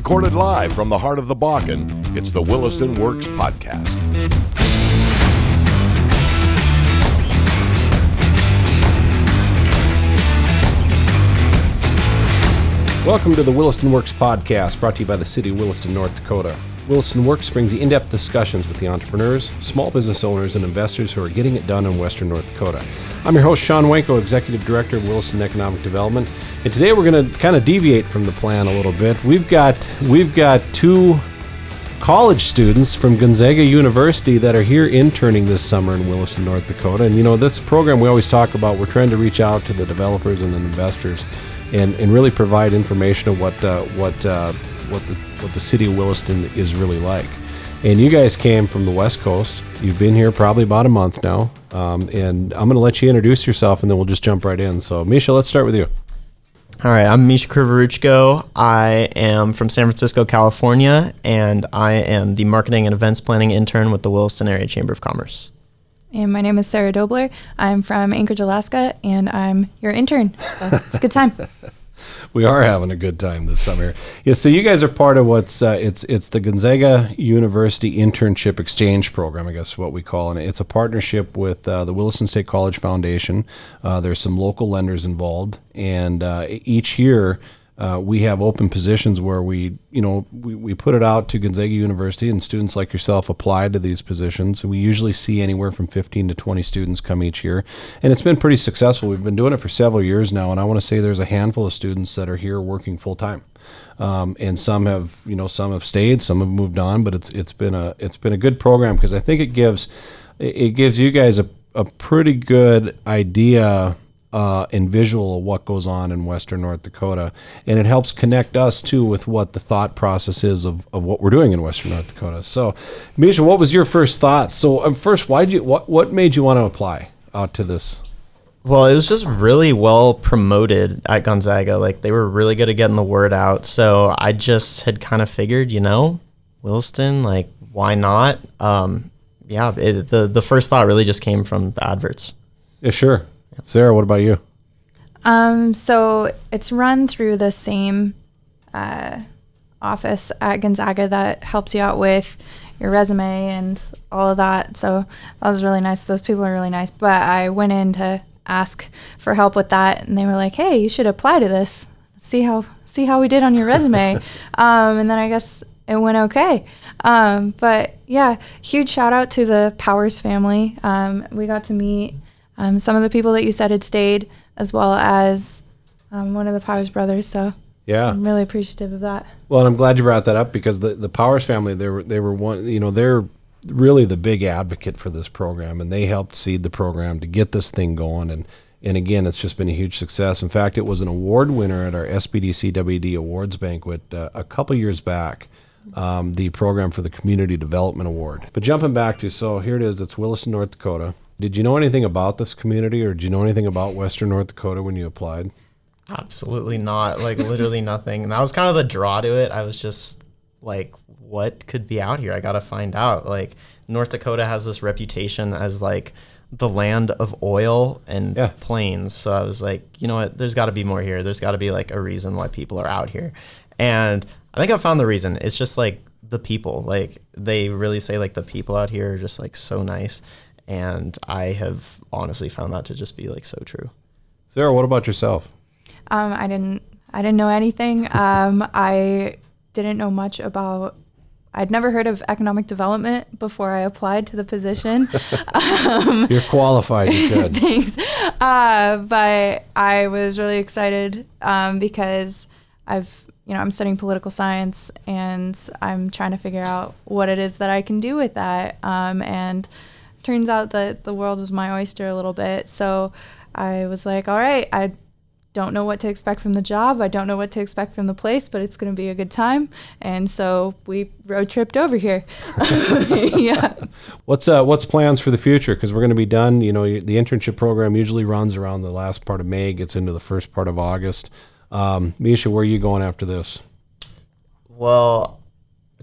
Recorded live from the heart of the Bakken, it's the Williston Works Podcast. Welcome to the Williston Works Podcast, brought to you by the City of Williston, North Dakota. Williston Works brings you in-depth discussions with the entrepreneurs, small business owners, and investors who are getting it done in Western North Dakota. I'm your host, Sean Wenko, Executive Director of Williston Economic Development, and today we're going to kind of deviate from the plan a little bit. We've got two college students from Gonzaga University that are here interning this summer in Williston, North Dakota. And you know, this program we always talk about, we're trying to reach out to the developers and the investors and really provide information of what the city of Williston is really like. And you guys came from the West Coast. You've been here probably about a month now. And I'm going to let you introduce yourself, and then we'll just jump right in. So, Misha, let's start with you. All right, I'm Misha Krivoruchko. I am from San Francisco, California, and I am the marketing and events planning intern with the Williston Area Chamber of Commerce. And my name is Sarah Dobler. I'm from Anchorage, Alaska, and I'm your intern. So it's a good time. We are having a good time this summer. Yeah, so you guys are part of what's it's the Gonzaga University Internship Exchange Program, I guess what we call it. It's a partnership with the Williston State College Foundation. There's some local lenders involved, and each year we have open positions where we put it out to Gonzaga University, and students like yourself apply to these positions. We usually see anywhere from 15 to 20 students come each year, and it's been pretty successful. We've been doing it for several years now, and I want to say there's a handful of students that are here working full time, and some have stayed, some have moved on, but it's been a good program because I think it gives you guys a pretty good idea and visual of what goes on in Western North Dakota, and it helps connect us too with what the thought process is of what we're doing in Western North Dakota. So, Misha, what was your first thought? So, first, what made you want to apply out to this? Well, it was just really well promoted at Gonzaga. Like, they were really good at getting the word out. So I just had kind of figured, Williston, like, why not? The first thought really just came from the adverts. Yeah, sure. Sarah, what about you? So it's run through the same office at Gonzaga that helps you out with your resume and all of that. So that was really nice. Those people are really nice. But I went in to ask for help with that, and they were like, "Hey, you should apply to this. See how we did on your resume." And then I guess it went okay. But yeah, huge shout out to the Powers family. We got to meet some of the people that you said had stayed, as well as one of the Powers brothers. So yeah, I'm really appreciative of that. Well, and I'm glad you brought that up because the Powers family, they were one. They're really the big advocate for this program, and they helped seed the program to get this thing going. And again, it's just been a huge success. In fact, it was an award winner at our SBDC WD Awards banquet a couple years back. The program for the Community Development Award. But jumping back to, so here it is. It's Williston, North Dakota. Did you know anything about this community, or did you know anything about Western North Dakota when you applied? Absolutely not. Like, literally nothing. And that was kind of the draw to it. I was just like, what could be out here? I got to find out. Like, North Dakota has this reputation as like the land of oil and plains. So I was like, you know what? There's got to be more here. There's got to be like a reason why people are out here. And I think I found the reason. It's just like the people. Like, they really say like the people out here are just like so nice. And I have honestly found that to just be like so true. Sarah, what about yourself? I didn't know anything. I didn't know much about. I'd never heard of economic development before I applied to the position. You're qualified. You should. Thanks. But I was really excited because I'm studying political science, and I'm trying to figure out what it is that I can do with that. And turns out that the world was my oyster a little bit. So I was like, all right, I don't know what to expect from the job. I don't know what to expect from the place, but it's going to be a good time. And so we road tripped over here. Yeah. What's plans for the future? Because we're going to be done. The internship program usually runs around the last part of May, gets into the first part of August. Misha, where are you going after this? Well,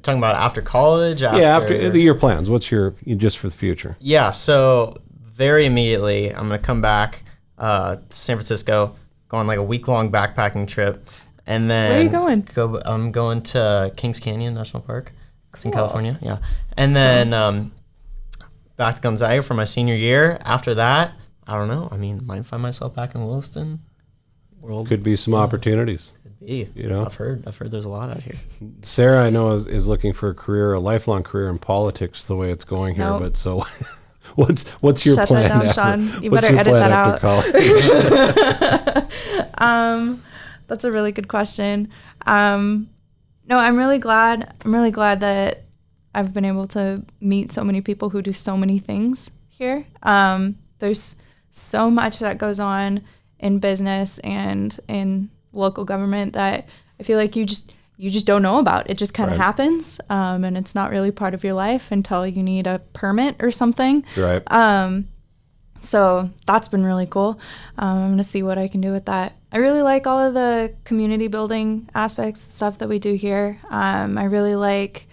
talking about after college? After your plans. What's just for the future? Yeah, so very immediately, I'm going to come back to San Francisco, go on like a week-long backpacking trip, And then Where are you going? I'm going to Kings Canyon National Park. It's in California. Yeah. And then back to Gonzaga for my senior year. After that, I don't know. I mean, might find myself back in Williston. Could be some opportunities. Could be. You know, I've heard there's a lot out here. Sarah, I know is looking for a lifelong career in politics the way it's going here. Nope. But so, what's your Shut plan? that down, after, Sean. You what's better your edit plan that after college? That's a really good question. No, I'm really glad that I've been able to meet so many people who do so many things here. There's so much that goes on in business and in local government that I feel like you just don't know about. It just kind of happens, and it's not really part of your life until you need a permit or something. Right. So that's been really cool. I'm going to see what I can do with that. I really like all of the community building aspects, stuff that we do here. I really like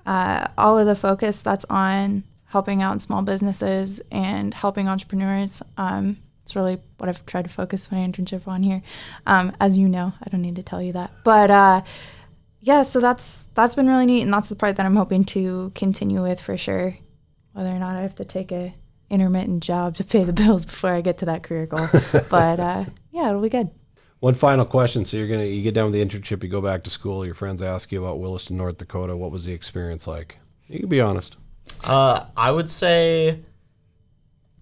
all of the focus that's on helping out small businesses and helping entrepreneurs. It's really what I've tried to focus my internship on here. As you know, I don't need to tell you that. But yeah, so that's been really neat, and that's the part that I'm hoping to continue with for sure, whether or not I have to take a intermittent job to pay the bills before I get to that career goal. But yeah, it'll be good. One final question. So you get done with the internship, you go back to school, your friends ask you about Williston, North Dakota. What was the experience like? You can be honest. I would say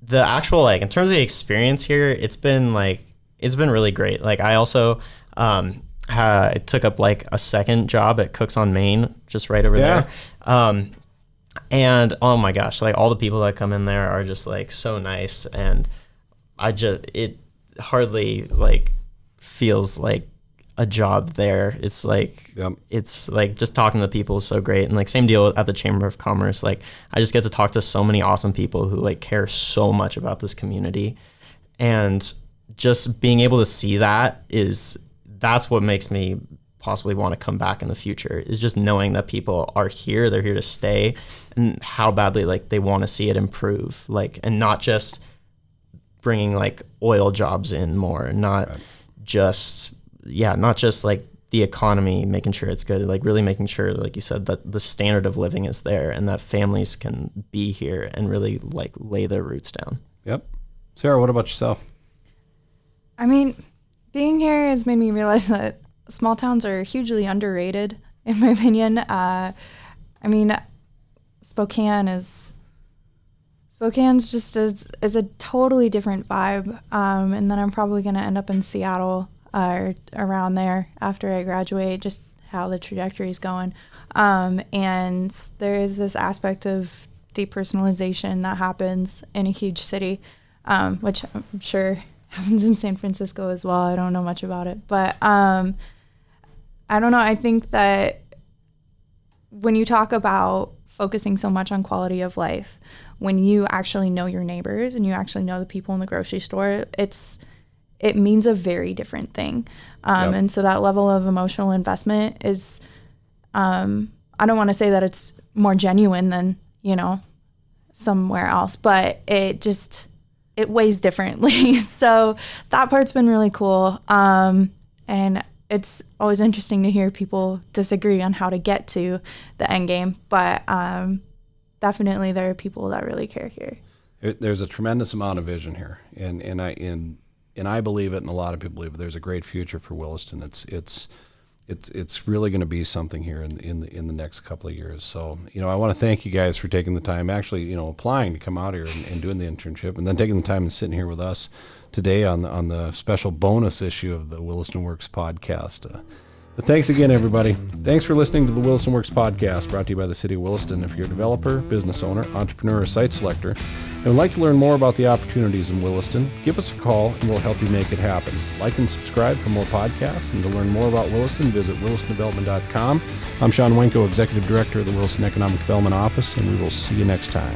the actual, like, in terms of the experience here, it's been really great. Like, I also I took up like a second job at Cooks on Main, just right over there. And oh my gosh, like, all the people that come in there are just like so nice, and it hardly like feels like a job there. It's like, it's like just talking to people is so great. And like, same deal at the Chamber of Commerce. Like, I just get to talk to so many awesome people who like care so much about this community, and just being able to see that's what makes me possibly want to come back in the future, is just knowing that people are here, they're here to stay, and how badly like they want to see it improve, like, and not just bringing like oil jobs in more, not just like the economy, making sure it's good, like really making sure, like you said, that the standard of living is there and that families can be here and really like lay their roots down. Yep. Sarah, what about yourself? I mean, being here has made me realize that small towns are hugely underrated, in my opinion. I mean, Spokane's just is a totally different vibe, and then I'm probably going to end up in Seattle or around there after I graduate, just how the trajectory is going. And there is this aspect of depersonalization that happens in a huge city, which I'm sure happens in San Francisco as well. I don't know much about it, but I don't know. I think that when you talk about focusing so much on quality of life, when you actually know your neighbors and you actually know the people in the grocery store, it means a very different thing. And so that level of emotional investment is, I don't want to say that it's more genuine than, somewhere else, but it weighs differently. So that part's been really cool. And it's always interesting to hear people disagree on how to get to the end game, but definitely there are people that really care here. There's a tremendous amount of vision here, and I believe it, and a lot of people believe it. There's a great future for Williston. It's really going to be something here in the next couple of years. So, I want to thank you guys for taking the time, actually, applying to come out here and doing the internship, and then taking the time and sitting here with us today on the special bonus issue of the Williston Works podcast. But thanks again, everybody. Thanks for listening to the Williston Works podcast, brought to you by the City of Williston. If you're a developer, business owner, entrepreneur, or site selector, and would like to learn more about the opportunities in Williston, give us a call and we'll help you make it happen. Like and subscribe for more podcasts, and to learn more about Williston, visit willistondevelopment.com. I'm Sean Wenko, Executive Director of the Williston Economic Development Office, and we will see you next time.